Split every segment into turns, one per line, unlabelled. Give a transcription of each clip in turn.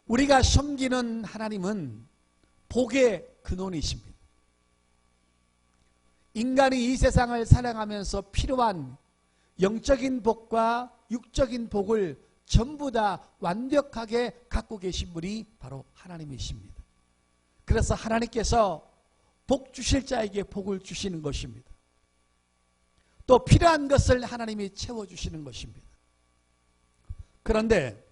우리가 섬기는 하나님은 복의 근원이십니다. 인간이 이 세상을 살아가면서 필요한 영적인 복과 육적인 복을 전부 다 완벽하게 갖고 계신 분이 바로 하나님이십니다. 그래서 하나님께서 복 주실 자에게 복을 주시는 것입니다. 또 필요한 것을 하나님이 채워주시는 것입니다. 그런데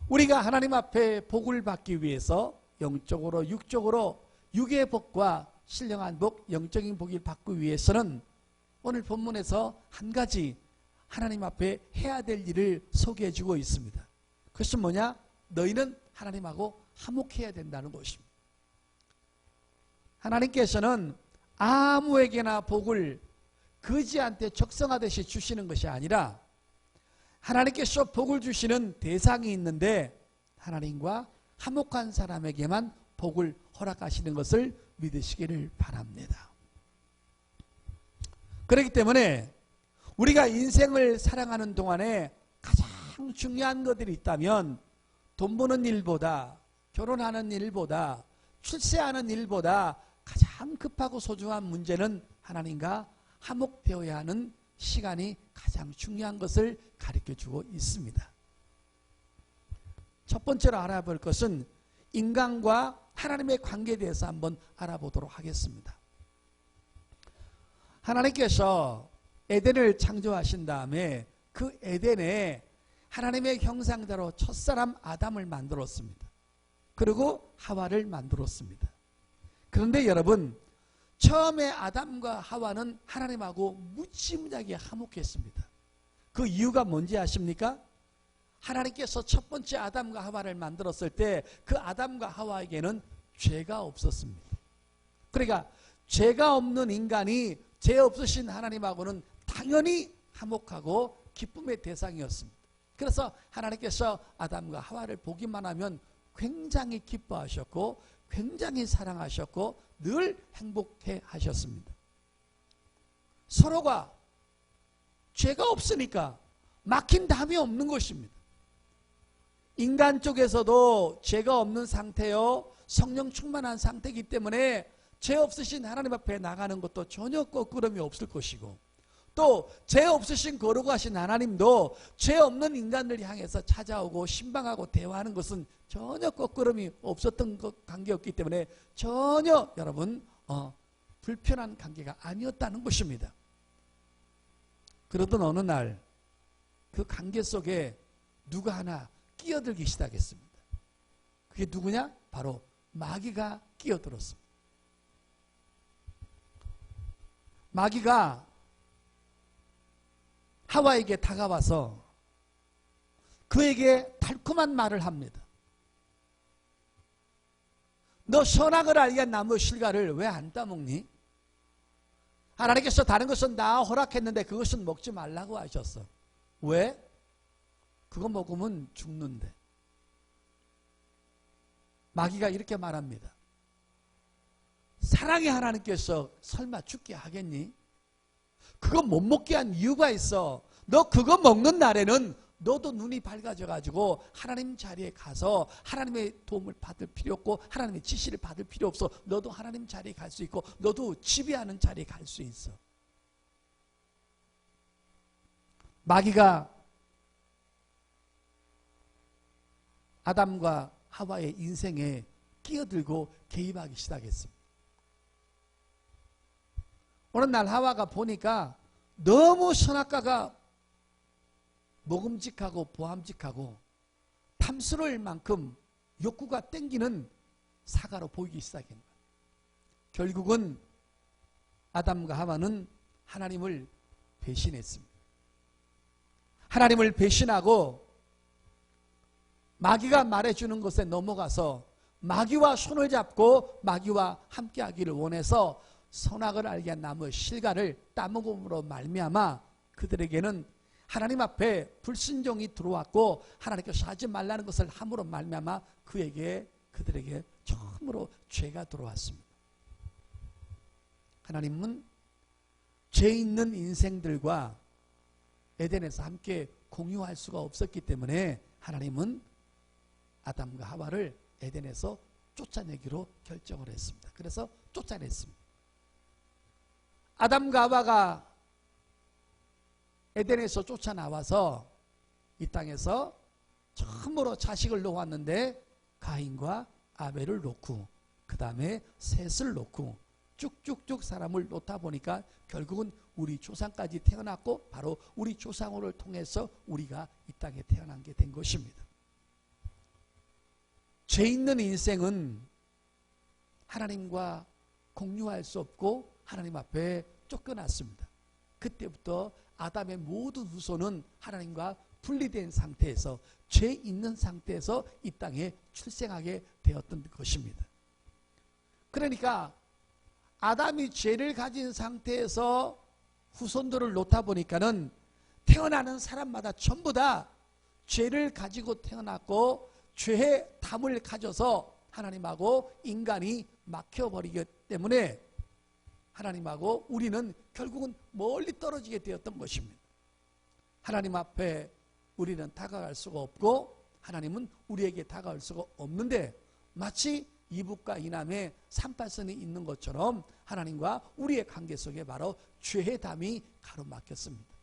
우리가 하나님 앞에 복을 받기 위해서 영적으로 육적으로 육의 복과 신령한 복, 영적인 복을 받기 위해서는 오늘 본문에서 한 가지 하나님 앞에 해야 될 일을 소개해 주고 있습니다. 그것은 뭐냐? 너희는 하나님하고 화목해야 된다는 것입니다. 하나님께서는 아무에게나 복을 거지한테 적성하듯이 주시는 것이 아니라 하나님께서 복을 주시는 대상이 있는데 하나님과 화목한 사람에게만 복을 허락하시는 것을 믿으시기를 바랍니다. 그렇기 때문에 우리가 인생을 살아가는 동안에 가장 중요한 것들이 있다면 돈 버는 일보다 결혼하는 일보다 출세하는 일보다 가장 급하고 소중한 문제는 하나님과 화목되어야 하는 시간이 가장 중요한 것을 가르쳐주고 있습니다. 첫 번째로 알아볼 것은 인간과 하나님의 관계에 대해서 한번 알아보도록 하겠습니다. 하나님께서 에덴을 창조하신 다음에 그 에덴에 하나님의 형상대로 첫사람 아담을 만들었습니다. 그리고 하와를 만들었습니다. 그런데 여러분, 처음에 아담과 하와는 하나님하고 무지무지하게 화목했습니다. 그 이유가 뭔지 아십니까? 하나님께서 첫 번째 아담과 하와를 만들었을 때 그 아담과 하와에게는 죄가 없었습니다. 그러니까 죄가 없는 인간이 죄 없으신 하나님하고는 당연히 화목하고 기쁨의 대상이었습니다. 그래서 하나님께서 아담과 하와를 보기만 하면 굉장히 기뻐하셨고 굉장히 사랑하셨고 늘 행복해 하셨습니다. 서로가 죄가 없으니까 막힌 담이 없는 것입니다. 인간 쪽에서도 죄가 없는 상태요, 성령 충만한 상태이기 때문에 죄 없으신 하나님 앞에 나가는 것도 전혀 거꾸름이 없을 것이고, 또 죄 없으신 거룩하신 하나님도 죄 없는 인간들 향해서 찾아오고 신방하고 대화하는 것은 전혀 거꾸름이 없었던 관계였기 때문에 전혀 여러분 불편한 관계가 아니었다는 것입니다. 그러던 어느 날 그 관계 속에 누가 하나 끼어들기 시작했습니다. 그게 누구냐? 바로 마귀가 끼어들었습니다. 마귀가 하와에게 다가와서 그에게 달콤한 말을 합니다. 너 선악을 알게 한 나무 실과를 왜 안 따먹니? 하나님께서 다른 것은 다 허락했는데 그것은 먹지 말라고 하셨어. 왜? 그거 먹으면 죽는데. 마귀가 이렇게 말합니다. 사랑의 하나님께서 설마 죽게 하겠니? 그거 못 먹게 한 이유가 있어. 너 그거 먹는 날에는 너도 눈이 밝아져가지고 하나님 자리에 가서 하나님의 도움을 받을 필요 없고 하나님의 지시를 받을 필요 없어. 너도 하나님 자리에 갈 수 있고 너도 지배하는 자리에 갈 수 있어. 마귀가 아담과 하와의 인생에 끼어들고 개입하기 시작했습니다. 어느 날 하와가 보니까 너무 선악과가 먹음직하고 보암직하고 탐스러울 만큼 욕구가 땡기는 사과로 보이기 시작한 거예요. 결국은 아담과 하와는 하나님을 배신했습니다. 하나님을 배신하고 마귀가 말해주는 것에 넘어가서 마귀와 손을 잡고 마귀와 함께하기를 원해서 선악을 알게 한 나무 실과를 따먹음으로 말미암아 그들에게는 하나님 앞에 불순종이 들어왔고 하나님께서 하지 말라는 것을 함으로 말미암아 그들에게 처음으로 죄가 들어왔습니다. 하나님은 죄 있는 인생들과 에덴에서 함께 공유할 수가 없었기 때문에 하나님은 아담과 하와를 에덴에서 쫓아내기로 결정을 했습니다. 그래서 쫓아냈습니다. 아담과 하와가 에덴에서 쫓아나와서 이 땅에서 처음으로 자식을 놓았는데 가인과 아벨을 놓고 그 다음에 셋을 놓고 쭉쭉쭉 사람을 놓다 보니까 결국은 우리 조상까지 태어났고 바로 우리 조상을 통해서 우리가 이 땅에 태어난 게 된 것입니다. 죄 있는 인생은 하나님과 공유할 수 없고 하나님 앞에 쫓겨났습니다. 그때부터 아담의 모든 후손은 하나님과 분리된 상태에서 죄 있는 상태에서 이 땅에 출생하게 되었던 것입니다. 그러니까 아담이 죄를 가진 상태에서 후손들을 놓다 보니까는 태어나는 사람마다 전부 다 죄를 가지고 태어났고 죄의 담을 가져서 하나님하고 인간이 막혀버리기 때문에 하나님하고 우리는 결국은 멀리 떨어지게 되었던 것입니다. 하나님 앞에 우리는 다가갈 수가 없고 하나님은 우리에게 다가올 수가 없는데 마치 이북과 이남의 3팔선이 있는 것처럼 하나님과 우리의 관계 속에 바로 죄의 담이 가로막혔습니다.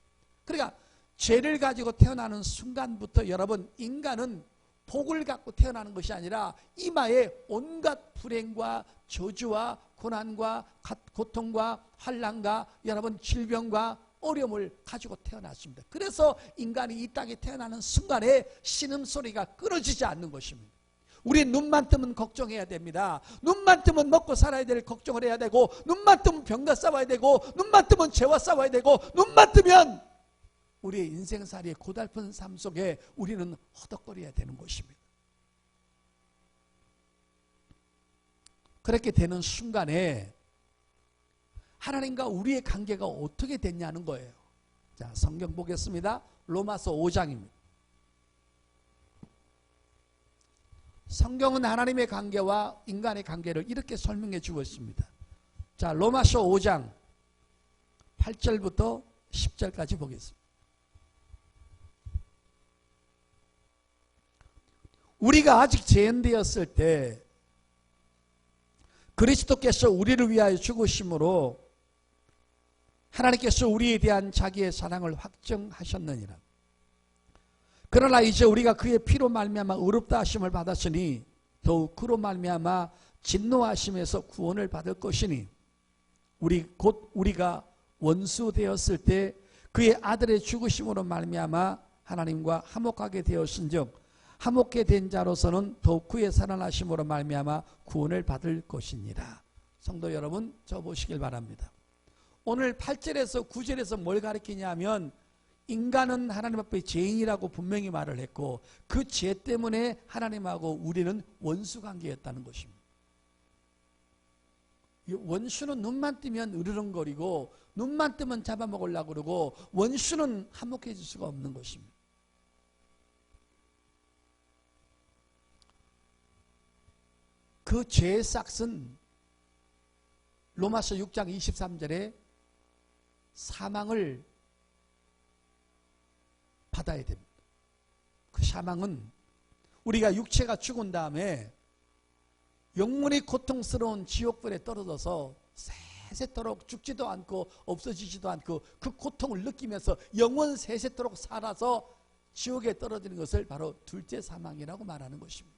그러니까 죄를 가지고 태어나는 순간부터 여러분 인간은 복을 갖고 태어나는 것이 아니라 이마에 온갖 불행과 저주와 고난과 고통과 환난과 여러분 질병과 어려움을 가지고 태어났습니다. 그래서 인간이 이 땅에 태어나는 순간에 신음소리가 끊어지지 않는 것입니다. 우리 눈만 뜨면 걱정해야 됩니다. 눈만 뜨면 먹고 살아야 될 걱정을 해야 되고 눈만 뜨면 병과 싸워야 되고 눈만 뜨면 죄와 싸워야 되고 눈만 뜨면 우리의 인생살이의 고달픈 삶 속에 우리는 허덕거려야 되는 것입니다. 그렇게 되는 순간에 하나님과 우리의 관계가 어떻게 됐냐는 거예요. 자, 성경 보겠습니다. 로마서 5장입니다. 성경은 하나님의 관계와 인간의 관계를 이렇게 설명해 주고 있습니다. 자, 로마서 5장 8절부터 10절까지 보겠습니다. 우리가 아직 죄인되었을 때 그리스도께서 우리를 위하여 죽으심으로 하나님께서 우리에 대한 자기의 사랑을 확정하셨느니라. 그러나 이제 우리가 그의 피로 말미암아 의롭다 하심을 받았으니 더욱 그로 말미암아 진노하심에서 구원을 받을 것이니 우리가 원수 되었을 때 그의 아들의 죽으심으로 말미암아 하나님과 화목하게 되었은즉 화목게 된 자로서는 더욱 그의 살아나심으로 말미암아 구원을 받을 것이니라. 성도 여러분, 저 보시길 바랍니다. 오늘 8절에서 9절에서 뭘 가르치냐면 인간은 하나님 앞에 죄인이라고 분명히 말을 했고 그 죄 때문에 하나님하고 우리는 원수관계였다는 것입니다. 원수는 눈만 뜨면 으르렁거리고 눈만 뜨면 잡아먹으려고 그러고 원수는 화목해질 수가 없는 것입니다. 그 죄의 싹은 로마서 6장 23절에 사망을 받아야 됩니다. 그 사망은 우리가 육체가 죽은 다음에 영원히 고통스러운 지옥불에 떨어져서 세세토록 죽지도 않고 없어지지도 않고 그 고통을 느끼면서 영원 세세토록 살아서 지옥에 떨어지는 것을 바로 둘째 사망이라고 말하는 것입니다.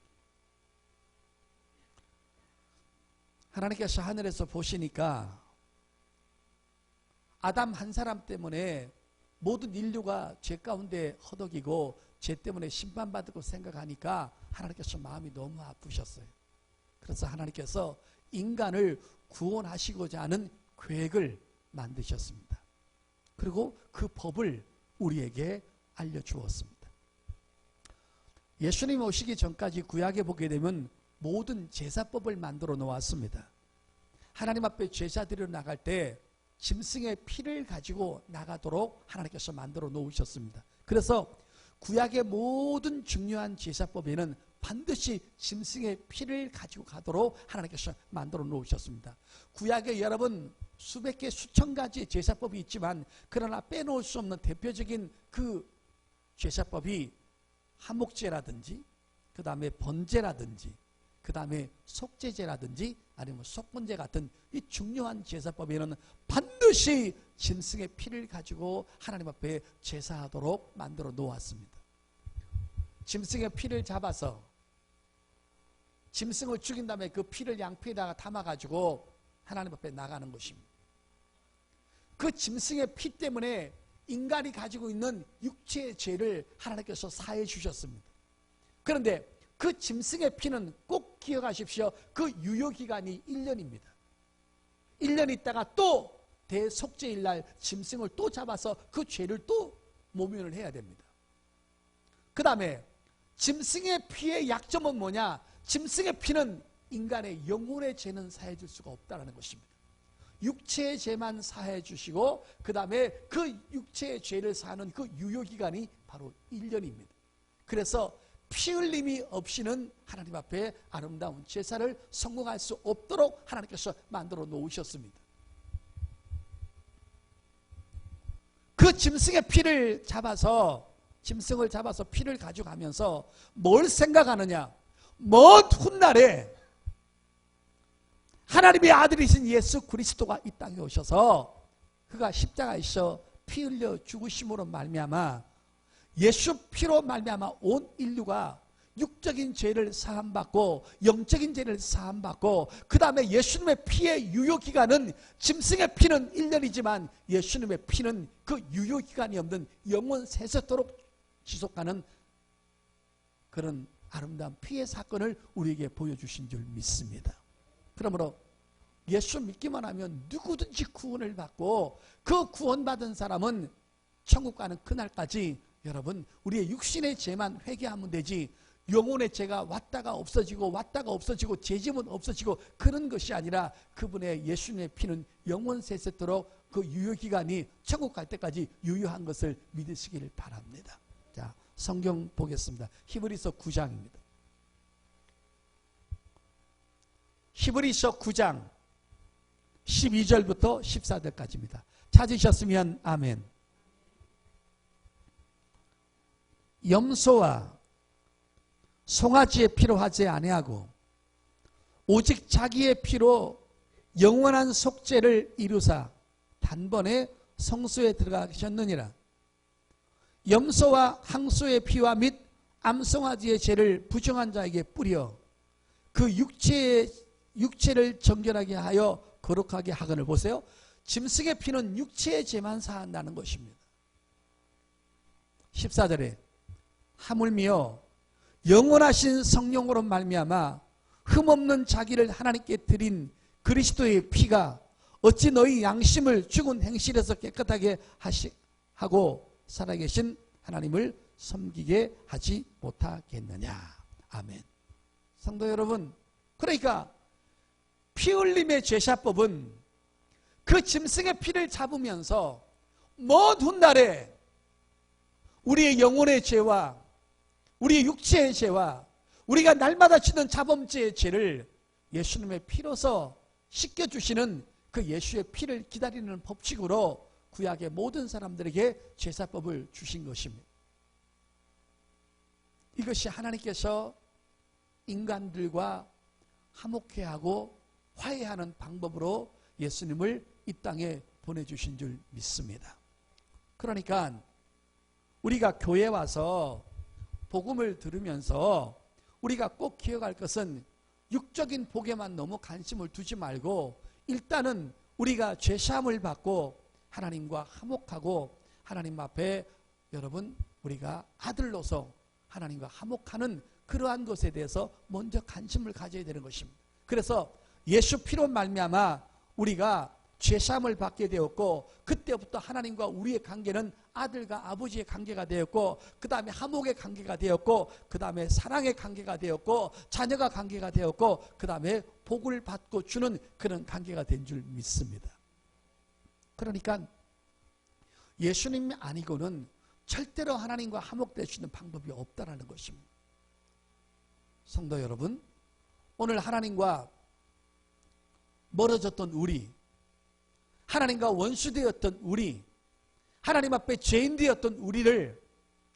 하나님께서 하늘에서 보시니까 아담 한 사람 때문에 모든 인류가 죄 가운데 허덕이고 죄 때문에 심판받을 생각하니까 하나님께서 마음이 너무 아프셨어요. 그래서 하나님께서 인간을 구원하시고자 하는 계획을 만드셨습니다. 그리고 그 법을 우리에게 알려주었습니다. 예수님 오시기 전까지 구약에 보게 되면 모든 제사법을 만들어 놓았습니다. 하나님 앞에 제사 드리러 나갈 때 짐승의 피를 가지고 나가도록 하나님께서 만들어 놓으셨습니다. 그래서 구약의 모든 중요한 제사법에는 반드시 짐승의 피를 가지고 가도록 하나님께서 만들어 놓으셨습니다. 구약에 여러분 수백 개 수천 가지 제사법이 있지만 그러나 빼놓을 수 없는 대표적인 그 제사법이 화목제라든지 그 다음에 번제라든지, 그 다음에 속죄제라든지 아니면 속건제 같은 이 중요한 제사법에는 반드시 짐승의 피를 가지고 하나님 앞에 제사하도록 만들어 놓았습니다. 짐승의 피를 잡아서 짐승을 죽인 다음에 그 피를 양피에다가 담아가지고 하나님 앞에 나가는 것입니다. 그 짐승의 피 때문에 인간이 가지고 있는 육체의 죄를 하나님께서 사해 주셨습니다. 그런데 그 짐승의 피는 꼭 기억하십시오. 그 유효기간이 1년입니다. 1년 있다가 또 대속죄일 날 짐승을 또 잡아서 그 죄를 또 모면을 해야 됩니다. 그 다음에 짐승의 피의 약점은 뭐냐? 짐승의 피는 인간의 영혼의 죄는 사해 줄 수가 없다는 것입니다. 육체의 죄만 사해 주시고 그 다음에 그 육체의 죄를 사는 그 유효기간이 바로 1년입니다. 그래서 피 흘림이 없이는 하나님 앞에 아름다운 제사를 성공할 수 없도록 하나님께서 만들어 놓으셨습니다. 그 짐승의 피를 잡아서 짐승을 잡아서 피를 가져가면서 뭘 생각하느냐? 먼 훗날에 하나님의 아들이신 예수 그리스도가 이 땅에 오셔서 그가 십자가에서 피 흘려 죽으심으로 말미암아 예수 피로 말미암아 온 인류가 육적인 죄를 사함받고 영적인 죄를 사함받고 그 다음에 예수님의 피의 유효기간은 짐승의 피는 1년이지만 예수님의 피는 그 유효기간이 없는 영원 세세토록 지속하는 그런 아름다운 피의 사건을 우리에게 보여주신 줄 믿습니다. 그러므로 예수 믿기만 하면 누구든지 구원을 받고 그 구원받은 사람은 천국 가는 그날까지 여러분 우리의 육신의 죄만 회개하면 되지 영혼의 죄가 왔다가 없어지고 죄짐은 없어지고 그런 것이 아니라 그분의 예수님의 피는 영원 세세토록 그 유효기간이 천국 갈 때까지 유효한 것을 믿으시기를 바랍니다. 자, 성경 보겠습니다. 히브리서 9장입니다. 히브리서 9장 12절부터 14절까지입니다. 찾으셨으면 아멘. 염소와 송아지의 피로 하지 아니하고 오직 자기의 피로 영원한 속죄를 이루사 단번에 성소에 들어가셨느니라. 염소와 항소의 피와 및 암송아지의 죄를 부정한 자에게 뿌려 그 육체를 정결하게 하여 거룩하게 하거늘. 보세요. 짐승의 피는 육체의 죄만 사한다는 것입니다. 14절에 하물며 영원하신 성령으로 말미암아 흠없는 자기를 하나님께 드린 그리스도의 피가 어찌 너희 양심을 죽은 행실에서 깨끗하게 하고 살아계신 하나님을 섬기게 하지 못하겠느냐. 아멘. 성도 여러분, 그러니까 피 흘림의 제사법은 그 짐승의 피를 잡으면서 먼 훗날에 우리의 영혼의 죄와 우리의 육체의 죄와 우리가 날마다 지는 자범죄의 죄를 예수님의 피로서 씻겨주시는 그 예수의 피를 기다리는 법칙으로 구약의 모든 사람들에게 제사법을 주신 것입니다. 이것이 하나님께서 인간들과 화목해하고 화해하는 방법으로 예수님을 이 땅에 보내주신 줄 믿습니다. 그러니까 우리가 교회에 와서 복음을 들으면서 우리가 꼭 기억할 것은 육적인 복에만 너무 관심을 두지 말고 일단은 우리가 죄사함을 받고 하나님과 화목하고 하나님 앞에 여러분 우리가 아들로서 하나님과 화목하는 그러한 것에 대해서 먼저 관심을 가져야 되는 것입니다. 그래서 예수 피로 말미암아 우리가 죄사함을 받게 되었고 그때부터 하나님과 우리의 관계는 아들과 아버지의 관계가 되었고 그 다음에 화목의 관계가 되었고 그 다음에 사랑의 관계가 되었고 자녀가 관계가 되었고 그 다음에 복을 받고 주는 그런 관계가 된 줄 믿습니다. 그러니까 예수님이 아니고는 절대로 하나님과 화목될 수 있는 방법이 없다는 것입니다. 성도 여러분, 오늘 하나님과 멀어졌던 우리, 하나님과 원수되었던 우리, 하나님 앞에 죄인 되었던 우리를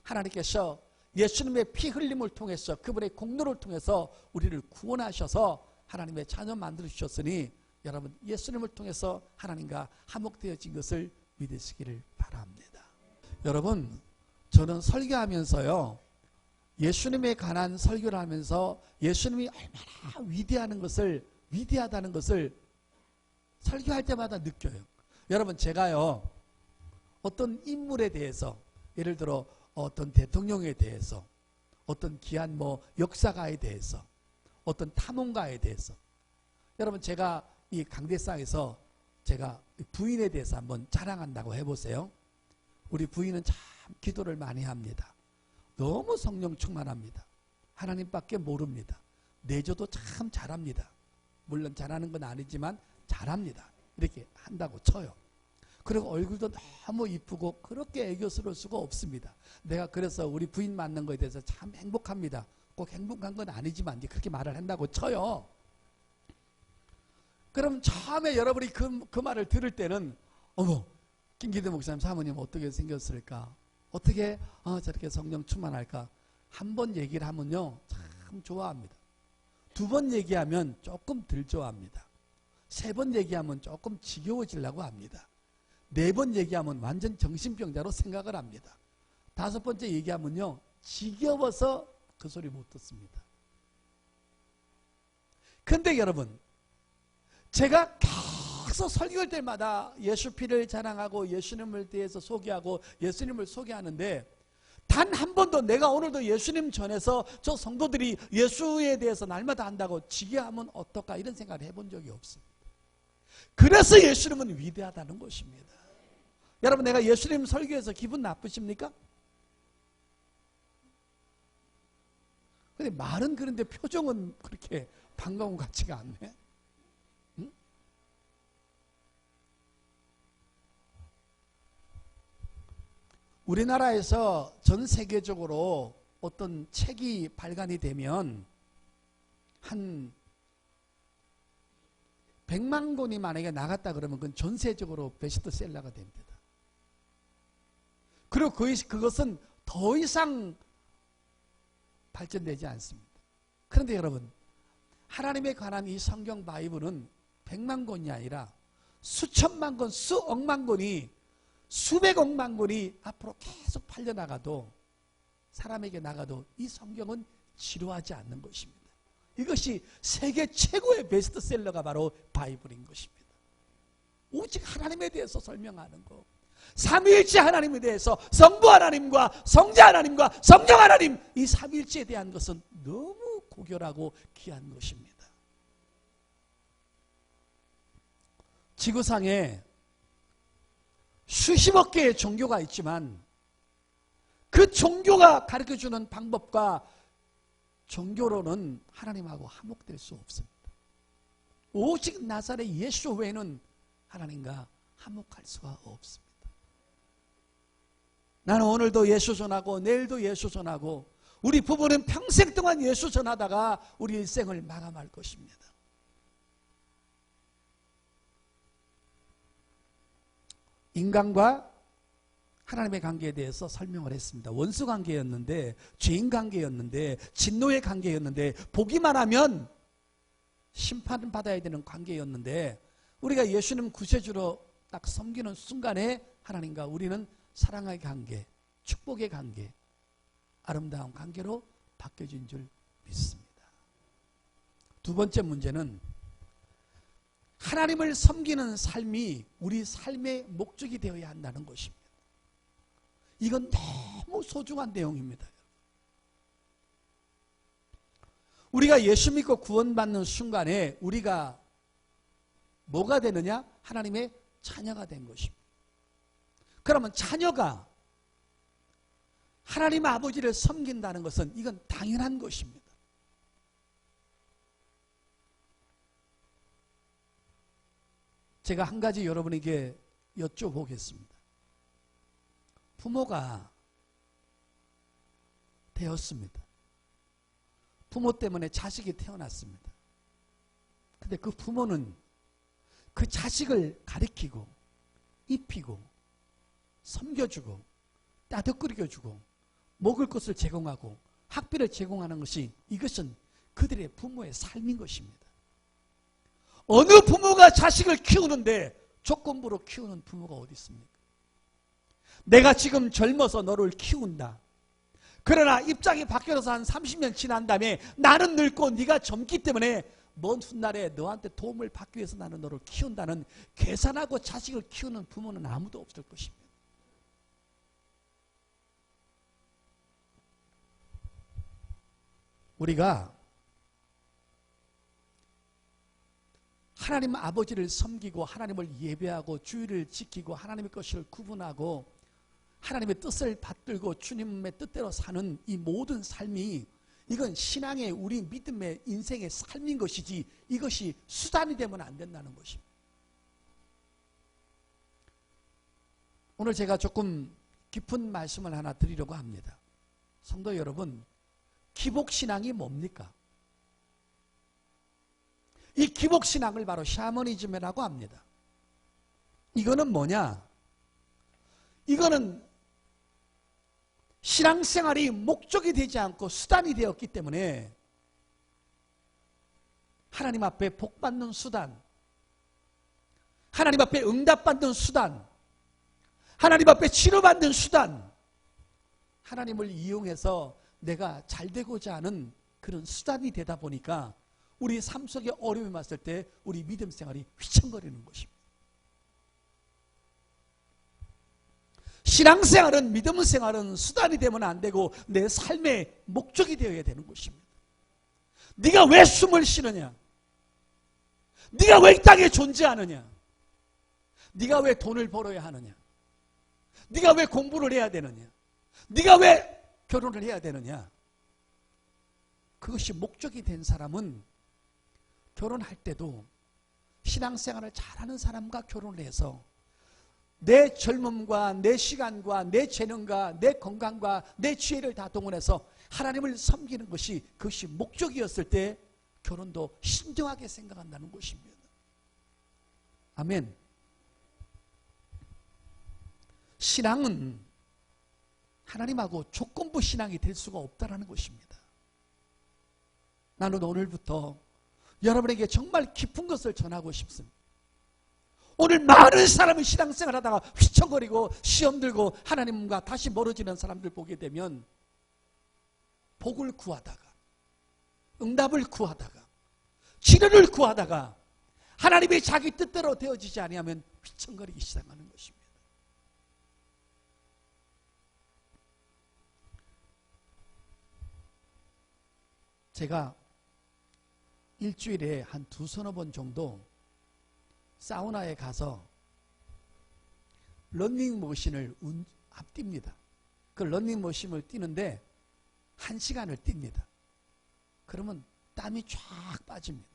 하나님께서 예수님의 피 흘림을 통해서 그분의 공로를 통해서 우리를 구원하셔서 하나님의 자녀 만들어 주셨으니 여러분 예수님을 통해서 하나님과 화목되어진 것을 믿으시기를 바랍니다. 여러분 저는 설교하면서요 예수님에 관한 설교를 하면서 예수님이 얼마나 위대하다는 것을 설교할 때마다 느껴요. 여러분 제가요 어떤 인물에 대해서 예를 들어 어떤 대통령에 대해서 어떤 귀한 역사가에 대해서 어떤 탐험가에 대해서 여러분 제가 이 강대상에서 제가 부인에 대해서 한번 자랑한다고 해보세요. 우리 부인은 참 기도를 많이 합니다. 너무 성령 충만합니다. 하나님밖에 모릅니다. 내조도 참 잘합니다. 물론 잘하는 건 아니지만 잘합니다. 이렇게 한다고 쳐요. 그리고 얼굴도 너무 이쁘고 그렇게 애교스러울 수가 없습니다. 내가 그래서 우리 부인 만난 거에 대해서 참 행복합니다. 꼭 행복한 건 아니지만 그렇게 말을 한다고 쳐요. 그럼 처음에 여러분이 그 말을 들을 때는 어머 김기대 목사님 사모님 어떻게 생겼을까? 어떻게 저렇게 성령 충만할까? 한 번 얘기를 하면요 참 좋아합니다. 두 번 얘기하면 조금 덜 좋아합니다. 세 번 얘기하면 조금 지겨워지려고 합니다. 네 번 얘기하면 완전 정신병자로 생각을 합니다. 다섯 번째 얘기하면요 지겨워서 그 소리 못 듣습니다. 근데 여러분 제가 계속 설교할 때마다 예수 피를 자랑하고 예수님을 대해서 소개하고 예수님을 소개하는데 단 한 번도 내가 오늘도 예수님 전에서 저 성도들이 예수에 대해서 날마다 한다고 지겨하면 어떨까 이런 생각을 해본 적이 없습니다. 그래서 예수님은 위대하다는 것입니다. 여러분 내가 예수님 설교해서 기분 나쁘십니까? 근데 말은 그런데 표정은 그렇게 반가운 것 같지가 않네. 응? 우리나라에서 전 세계적으로 어떤 책이 발간이 되면 한 100만 권이 만약에 나갔다 그러면 그건 전세적으로 베스트셀러가 됩니다. 그리고 그것은 더 이상 발전되지 않습니다. 그런데 여러분 하나님에 관한 이 성경 바이블은 100만 권이 아니라 수천만 권, 수억만 권이 수백억만 권이 앞으로 계속 팔려나가도 사람에게 나가도 이 성경은 지루하지 않는 것입니다. 이것이 세계 최고의 베스트셀러가 바로 바이블인 것입니다. 오직 하나님에 대해서 설명하는 것, 삼위일체 하나님에 대해서 성부 하나님과 성자 하나님과 성령 하나님 이 삼위일체에 대한 것은 너무 고결하고 귀한 것입니다. 지구상에 수십억 개의 종교가 있지만 그 종교가 가르쳐주는 방법과 종교로는 하나님하고 화목될 수 없습니다. 오직 나사렛 예수 외에는 하나님과 화목할 수가 없습니다. 나는 오늘도 예수 전하고 내일도 예수 전하고 우리 부부는 평생 동안 예수 전하다가 우리 일생을 마감할 것입니다. 인간과 하나님의 관계에 대해서 설명을 했습니다. 원수 관계였는데 죄인 관계였는데 진노의 관계였는데 보기만 하면 심판받아야 되는 관계였는데 우리가 예수님 구세주로 딱 섬기는 순간에 하나님과 우리는 사랑의 관계, 축복의 관계, 아름다운 관계로 바뀌어진 줄 믿습니다. 두 번째 문제는 하나님을 섬기는 삶이 우리 삶의 목적이 되어야 한다는 것입니다. 이건 너무 소중한 내용입니다. 우리가 예수 믿고 구원받는 순간에 우리가 뭐가 되느냐? 하나님의 자녀가 된 것입니다. 그러면 자녀가 하나님 아버지를 섬긴다는 것은 이건 당연한 것입니다. 제가 한 가지 여러분에게 여쭤보겠습니다. 부모가 되었습니다. 부모 때문에 자식이 태어났습니다. 근데 그 부모는 그 자식을 가리키고 입히고 섬겨주고 따뜻거려주고 먹을 것을 제공하고 학비를 제공하는 것이, 이것은 그들의 부모의 삶인 것입니다. 어느 부모가 자식을 키우는데 조건부로 키우는 부모가 어디 있습니까? 내가 지금 젊어서 너를 키운다. 그러나 입장이 바뀌어서 한 30년 지난 다음에 나는 늙고 네가 젊기 때문에 먼 훗날에 너한테 도움을 받기 위해서 나는 너를 키운다는 계산하고 자식을 키우는 부모는 아무도 없을 것입니다. 우리가 하나님 아버지를 섬기고 하나님을 예배하고 주의를 지키고 하나님의 것을 구분하고 하나님의 뜻을 받들고 주님의 뜻대로 사는 이 모든 삶이, 이건 신앙의, 우리 믿음의 인생의 삶인 것이지 이것이 수단이 되면 안 된다는 것입니다. 오늘 제가 조금 깊은 말씀을 하나 드리려고 합니다. 성도 여러분, 기복신앙이 뭡니까? 이 기복신앙을 바로 샤머니즘이라고 합니다. 이거는 뭐냐? 이거는 신앙생활이 목적이 되지 않고 수단이 되었기 때문에 하나님 앞에 복받는 수단, 하나님 앞에 응답받는 수단, 하나님 앞에 치료받는 수단, 하나님을 이용해서 내가 잘되고자 하는 그런 수단이 되다 보니까 우리 삶 속에 어려움이 왔을 때 우리 믿음 생활이 휘청거리는 것입니다. 신앙생활은, 믿음 생활은 수단이 되면 안 되고 내 삶의 목적이 되어야 되는 것입니다. 네가 왜 숨을 쉬느냐? 네가 왜 이 땅에 존재하느냐? 네가 왜 돈을 벌어야 하느냐? 네가 왜 공부를 해야 되느냐? 네가 왜 결혼을 해야 되느냐? 그것이 목적이 된 사람은 결혼할 때도 신앙생활을 잘하는 사람과 결혼을 해서 내 젊음과 내 시간과 내 재능과 내 건강과 내 지혜를 다 동원해서 하나님을 섬기는 것이, 그것이 목적이었을 때 결혼도 신중하게 생각한다는 것입니다. 아멘. 신앙은 하나님하고 조건부 신앙이 될 수가 없다는 것입니다. 나는 오늘부터 여러분에게 정말 깊은 것을 전하고 싶습니다. 오늘 많은 사람이 신앙생활 하다가 휘청거리고 시험 들고 하나님과 다시 멀어지는 사람들 보게 되면 복을 구하다가, 응답을 구하다가, 치료를 구하다가 하나님이 자기 뜻대로 되어지지 아니하면 휘청거리기 시작하는 것입니다. 제가 일주일에 한 두서너 번 정도 사우나에 가서 러닝머신을 앞뜁니다. 그 러닝머신을 뛰는데 1시간을 뜁니다. 그러면 땀이 쫙 빠집니다.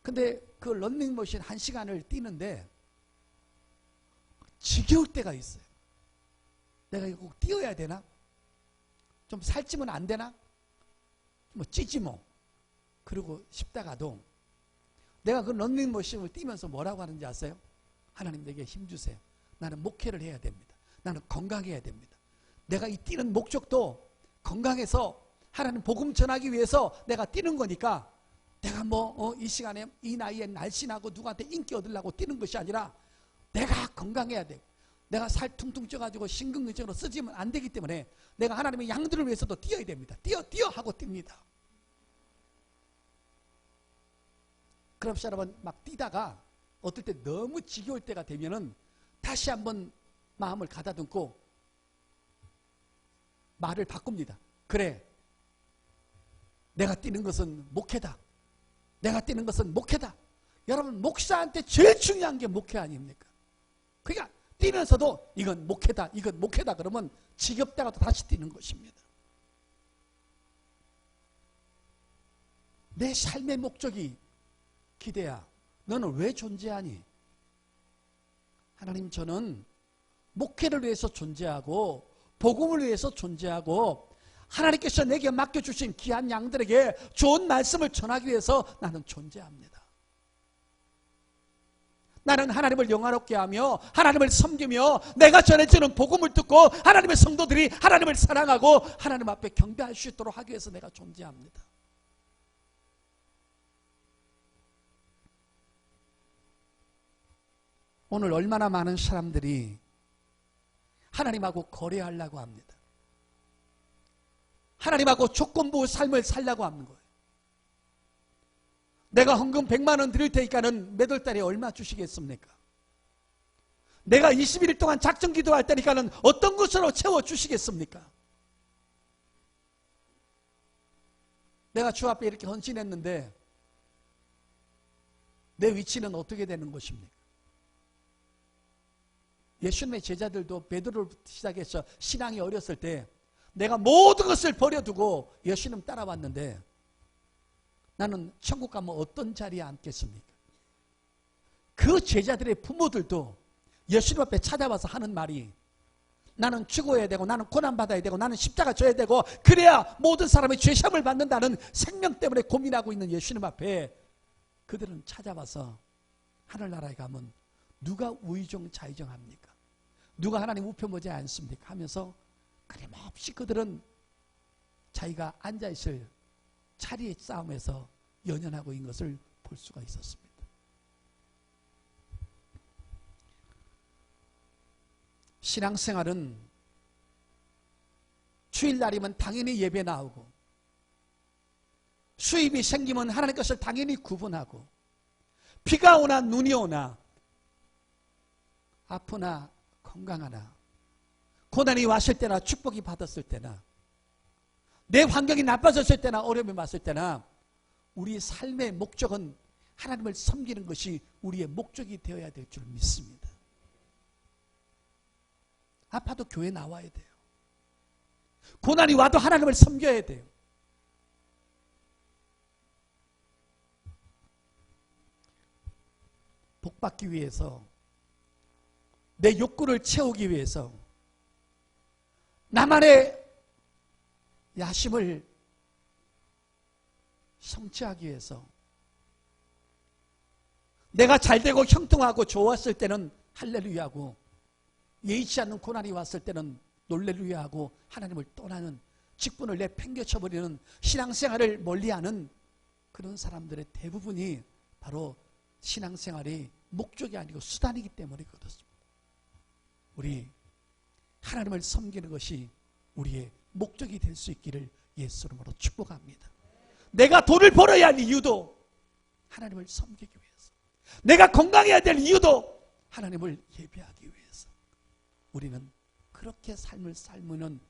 근데 그 러닝머신 1시간을 뛰는데 지겨울 때가 있어요. 내가 이거 꼭 뛰어야 되나? 좀 살찌면 안 되나? 뭐 찌지 뭐. 그러고 싶다가도 내가 그 런닝머신을 뛰면서 뭐라고 하는지 아세요? 하나님 내게 힘주세요. 나는 목회를 해야 됩니다. 나는 건강해야 됩니다. 내가 이 뛰는 목적도 건강해서 하나님 복음 전하기 위해서 내가 뛰는 거니까 내가 이 시간에 이 나이에 날씬하고 누구한테 인기 얻으려고 뛰는 것이 아니라 내가 건강해야 돼. 내가 살 퉁퉁 쪄가지고 심근경색으로 쓰지면 안 되기 때문에 내가 하나님의 양들을 위해서도 뛰어야 됩니다. 뛰어 하고 뜁니다. 그럼 여러분 막 뛰다가 어떨 때 너무 지겨울 때가 되면은 다시 한번 마음을 가다듬고 말을 바꿉니다. 그래, 내가 뛰는 것은 목회다. 내가 뛰는 것은 목회다. 여러분 목사한테 제일 중요한 게 목회 아닙니까? 그러니까 뛰면서도 이건 목회다, 이건 목회다 그러면 지겹다가도 다시 뛰는 것입니다. 내 삶의 목적이 기대야 너는 왜 존재하니? 하나님, 저는 목회를 위해서 존재하고 복음을 위해서 존재하고 하나님께서 내게 맡겨주신 귀한 양들에게 좋은 말씀을 전하기 위해서 나는 존재합니다. 나는 하나님을 영화롭게 하며 하나님을 섬기며 내가 전해주는 복음을 듣고 하나님의 성도들이 하나님을 사랑하고 하나님 앞에 경배할 수 있도록 하기 위해서 내가 존재합니다. 오늘 얼마나 많은 사람들이 하나님하고 거래하려고 합니다. 하나님하고 조건부 삶을 살려고 하는 거예요. 내가 헌금 100만 원 드릴 테니까는 몇 월 달에 얼마 주시겠습니까? 내가 21일 동안 작정 기도할 테니까는 어떤 것으로 채워주시겠습니까? 내가 주 앞에 이렇게 헌신했는데 내 위치는 어떻게 되는 것입니까? 예수님의 제자들도 베드로부터 시작해서 신앙이 어렸을 때 내가 모든 것을 버려두고 예수님 따라왔는데 나는 천국 가면 어떤 자리에 앉겠습니까? 그 제자들의 부모들도 예수님 앞에 찾아와서 하는 말이 나는 죽어야 되고 나는 고난받아야 되고 나는 십자가 져야 되고 그래야 모든 사람이 죄시험을 받는다는 생명 때문에 고민하고 있는 예수님 앞에 그들은 찾아와서 하늘나라에 가면 누가 우의정 좌의정합니까? 누가 하나님 우편 보지 않습니까? 하면서 끊임없이 그들은 자기가 앉아있을 자리의 싸움에서 연연하고 있는 것을 볼 수가 있었습니다. 신앙생활은 주일날이면 당연히 예배 나오고 수입이 생기면 하나님 것을 당연히 구분하고 비가 오나 눈이 오나 아프나 건강하나 고난이 왔을 때나 축복이 받았을 때나 내 환경이 나빠졌을 때나 어려움이 왔을 때나 우리 삶의 목적은 하나님을 섬기는 것이 우리의 목적이 되어야 될 줄 믿습니다. 아파도 교회 나와야 돼요. 고난이 와도 하나님을 섬겨야 돼요. 복받기 위해서 내 욕구를 채우기 위해서 나만의 야심을 성취하기 위해서 내가 잘되고 형통하고 좋았을 때는 할렐루야하고 예의치 않는 고난이 왔을 때는 놀렐루야하고 하나님을 떠나는 직분을 내팽개쳐버리는 신앙생활을 멀리하는 그런 사람들의 대부분이 바로 신앙생활이 목적이 아니고 수단이기 때문에 그렇습니다. 우리 하나님을 섬기는 것이 우리의 목적이 될 수 있기를 예수 이름으로 축복합니다. 내가 돈을 벌어야 할 이유도 하나님을 섬기기 위해서, 내가 건강해야 될 이유도 하나님을 예배하기 위해서 우리는 그렇게 삶을 살면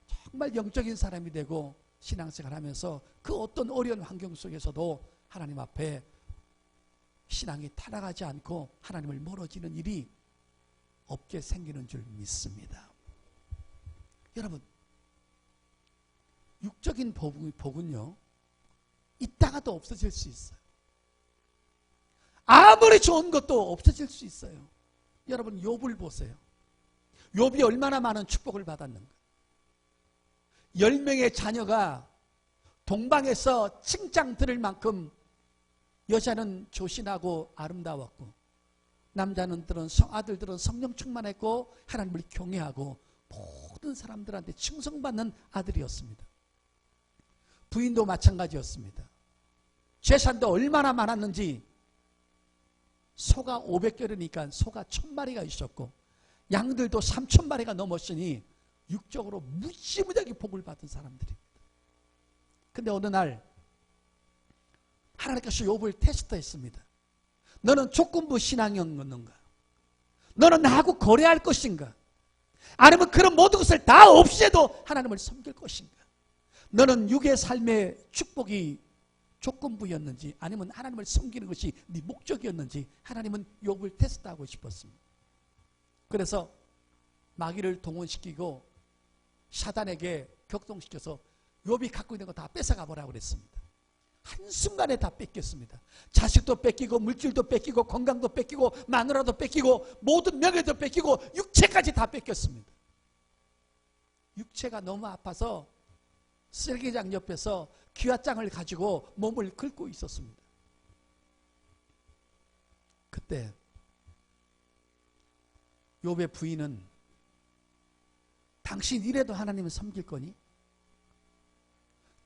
정말 영적인 사람이 되고 신앙생활을 하면서 그 어떤 어려운 환경 속에서도 하나님 앞에 신앙이 타락하지 않고 하나님을 멀어지는 일이 없게 생기는 줄 믿습니다. 여러분, 육적인 복은요 있다가도 없어질 수 있어요. 아무리 좋은 것도 없어질 수 있어요. 여러분 욥을 보세요. 욥이 얼마나 많은 축복을 받았는가. 10명의 자녀가 동방에서 칭찬 들을 만큼 여자는 조신하고 아름다웠고 남자들은 아들들은 성령 충만했고 하나님을 경외하고 모든 사람들한테 칭송받는 아들이었습니다. 부인도 마찬가지였습니다. 재산도 얼마나 많았는지 소가 500개르니까 소가 1000마리가 있었고 양들도 3000마리가 넘었으니 육적으로 무지무지하게 복을 받은 사람들입니다. 근데 어느 날 하나님께서 욥을 테스트했습니다. 너는 조건부 신앙이었는가? 너는 나하고 거래할 것인가? 아니면 그런 모든 것을 다 없애도 하나님을 섬길 것인가? 너는 육의 삶의 축복이 조건부였는지 아니면 하나님을 섬기는 것이 네 목적이었는지 하나님은 욥을 테스트하고 싶었습니다. 그래서 마귀를 동원시키고 사단에게 격동시켜서 욥이 갖고 있는 거 다 뺏어가 보라고 그랬습니다. 한순간에 다 뺏겼습니다. 자식도 뺏기고 물질도 뺏기고 건강도 뺏기고 마누라도 뺏기고 모든 명예도 뺏기고 육체까지 다 뺏겼습니다. 육체가 너무 아파서 쓰레기장 옆에서 귀화장을 가지고 몸을 긁고 있었습니다. 그때 욥의 부인은 당신 이래도 하나님을 섬길 거니?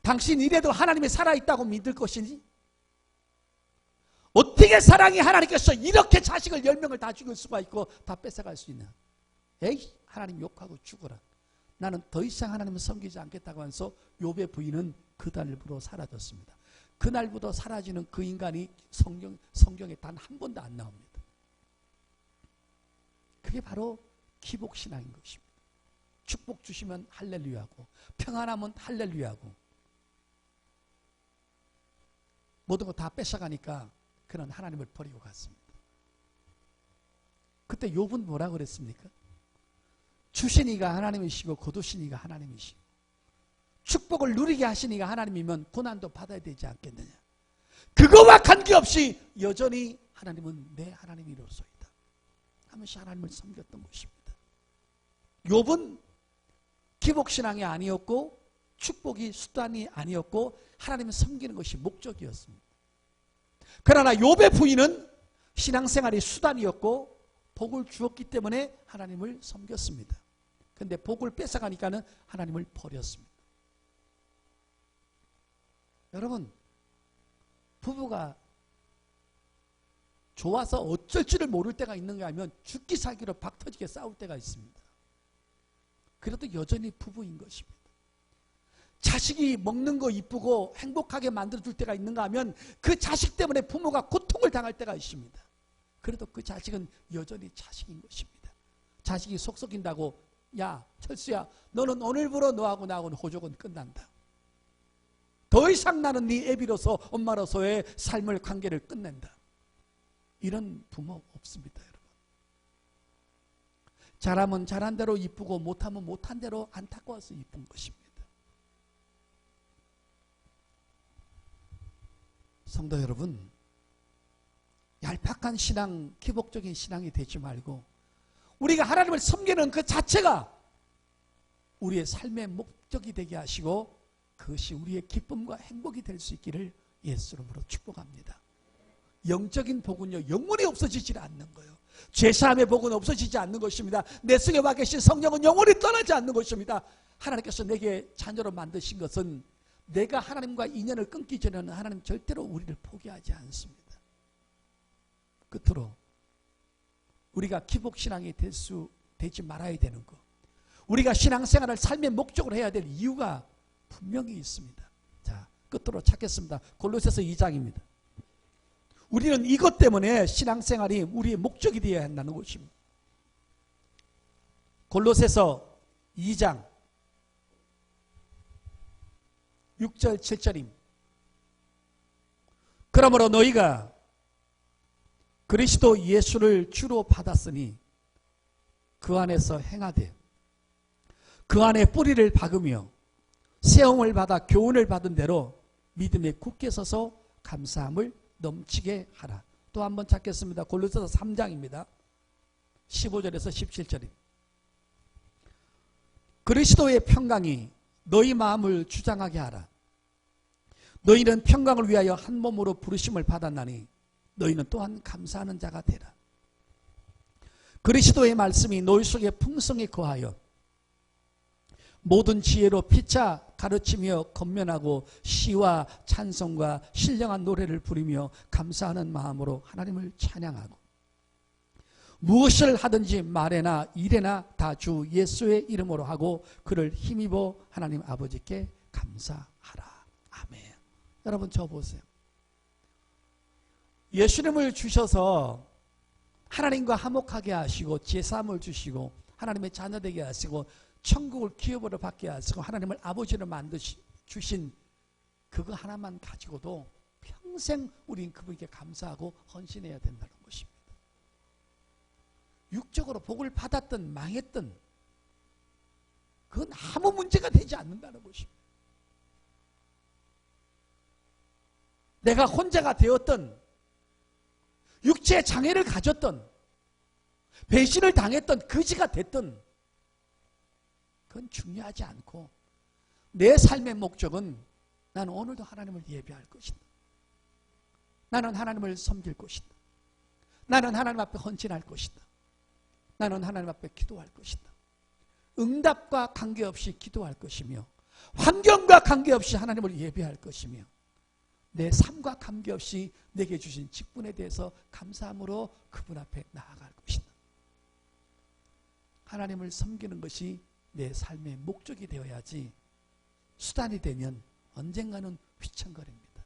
당신 이래도 하나님이 살아있다고 믿을 것이니? 어떻게 사랑이 하나님께서 이렇게 자식을 10명을 다 죽일 수가 있고 다 뺏어갈 수 있나? 에이, 하나님 욕하고 죽어라. 나는 더 이상 하나님을 섬기지 않겠다고 하면서 욥의 부인은 그날부로 사라졌습니다. 그날부터 사라지는 그 인간이 성경에 단 한 번도 안 나옵니다. 그게 바로 기복신앙인 것입니다. 축복 주시면 할렐루야고, 평안하면 할렐루야고, 모든 거 다 뺏어가니까 그는 하나님을 버리고 갔습니다. 그때 욥은 뭐라고 그랬습니까? 주시니가 하나님이시고 거두시니가 하나님이시고 축복을 누리게 하시니가 하나님이면 고난도 받아야 되지 않겠느냐. 그거와 관계없이 여전히 하나님은 내 하나님이로소이다 하면서 하나님을 섬겼던 것입니다. 욥은 기복신앙이 아니었고 축복이 수단이 아니었고 하나님을 섬기는 것이 목적이었습니다. 그러나 욥의 부인은 신앙생활이 수단이었고 복을 주었기 때문에 하나님을 섬겼습니다. 그런데 복을 뺏어가니까는 하나님을 버렸습니다. 여러분, 부부가 좋아서 어쩔 줄을 모를 때가 있는가 하면 죽기 살기로 박터지게 싸울 때가 있습니다. 그래도 여전히 부부인 것입니다. 자식이 먹는 거 이쁘고 행복하게 만들어줄 때가 있는가 하면 그 자식 때문에 부모가 고통을 당할 때가 있습니다. 그래도 그 자식은 여전히 자식인 것입니다. 자식이 속 썩인다고, 야 철수야, 너는 오늘부로 너하고 나하고는 호족은 끝난다. 더 이상 나는 네 애비로서 엄마로서의 삶을 관계를 끝낸다. 이런 부모 없습니다, 여러분. 잘하면 잘한 대로 이쁘고 못하면 못한 대로 안타까워서 이쁜 것입니다. 성도 여러분, 얄팍한 신앙, 기복적인 신앙이 되지 말고 우리가 하나님을 섬기는 그 자체가 우리의 삶의 목적이 되게 하시고 그것이 우리의 기쁨과 행복이 될 수 있기를 예수 이름으로 축복합니다. 영적인 복은요, 영원히 없어지지 않는 거예요. 죄사함의 복은 없어지지 않는 것입니다. 내 속에 와 계신 성령은 영원히 떠나지 않는 것입니다. 하나님께서 내게 자녀로 만드신 것은 내가 하나님과 인연을 끊기 전에는 하나님 절대로 우리를 포기하지 않습니다. 끝으로 우리가 기복신앙이 되지 말아야 되는 것, 우리가 신앙생활을 삶의 목적으로 해야 될 이유가 분명히 있습니다. 자, 끝으로 찾겠습니다. 골로새서 2장입니다. 우리는 이것 때문에 신앙생활이 우리의 목적이 되어야 한다는 것입니다. 골로새서 2장 6절 7절입니다. 그러므로 너희가 그리스도 예수를 주로 받았으니 그 안에서 행하되 그 안에 뿌리를 박으며 세움을 받아 교훈을 받은 대로 믿음에 굳게 서서 감사함을 넘치게 하라. 또 한번 찾겠습니다. 골로새서 3장입니다. 15절에서 17절입니다. 그리스도의 평강이 너희 마음을 주장하게 하라. 너희는 평강을 위하여 한 몸으로 부르심을 받았나니 너희는 또한 감사하는 자가 되라. 그리스도의 말씀이 너희 속에 풍성히 거하여 모든 지혜로 피차 가르치며 건면하고 시와 찬송과 신령한 노래를 부르며 감사하는 마음으로 하나님을 찬양하고 무엇을 하든지 말에나 일에나 다 주 예수의 이름으로 하고 그를 힘입어 하나님 아버지께 감사하라. 아멘. 여러분, 저 보세요. 예수님을 주셔서 하나님과 화목하게 하시고 제사함을 주시고 하나님의 자녀 되게 하시고 천국을 기업으로 받게 하시고 하나님을 아버지로 만드신 그거 하나만 가지고도 평생 우린 그분께 감사하고 헌신해야 된다는 것입니다. 육적으로 복을 받았든 망했든 그건 아무 문제가 되지 않는다는 것입니다. 내가 혼자가 되었든 육체의 장애를 가졌든 배신을 당했던 거지가 됐든 그건 중요하지 않고 내 삶의 목적은 나는 오늘도 하나님을 예배할 것이다. 나는 하나님을 섬길 것이다. 나는 하나님 앞에 헌신할 것이다. 나는 하나님 앞에 기도할 것이다. 응답과 관계없이 기도할 것이며 환경과 관계없이 하나님을 예배할 것이며 내 삶과 관계없이 내게 주신 직분에 대해서 감사함으로 그분 앞에 나아갈 것이다. 하나님을 섬기는 것이 내 삶의 목적이 되어야지 수단이 되면 언젠가는 휘청거립니다.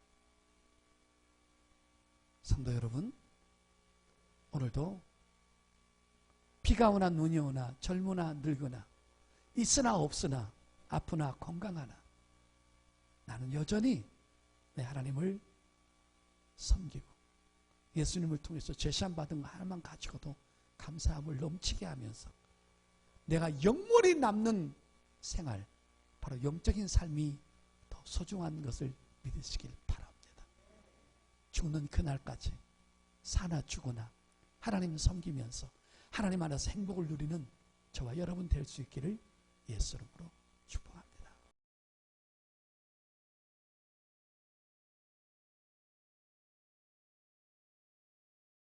성도 여러분, 오늘도 비가 오나 눈이 오나 젊으나 늙으나 있으나 없으나 아프나 건강하나 나는 여전히 내 하나님을 섬기고 예수님을 통해서 제시함 받은 거 하나만 가지고도 감사함을 넘치게 하면서 내가 영원히 남는 생활, 바로 영적인 삶이 더 소중한 것을 믿으시길 바랍니다. 죽는 그날까지 사나 죽으나 하나님 섬기면서 하나님 안에서 행복을 누리는 저와 여러분 될 수 있기를 예수 이름으로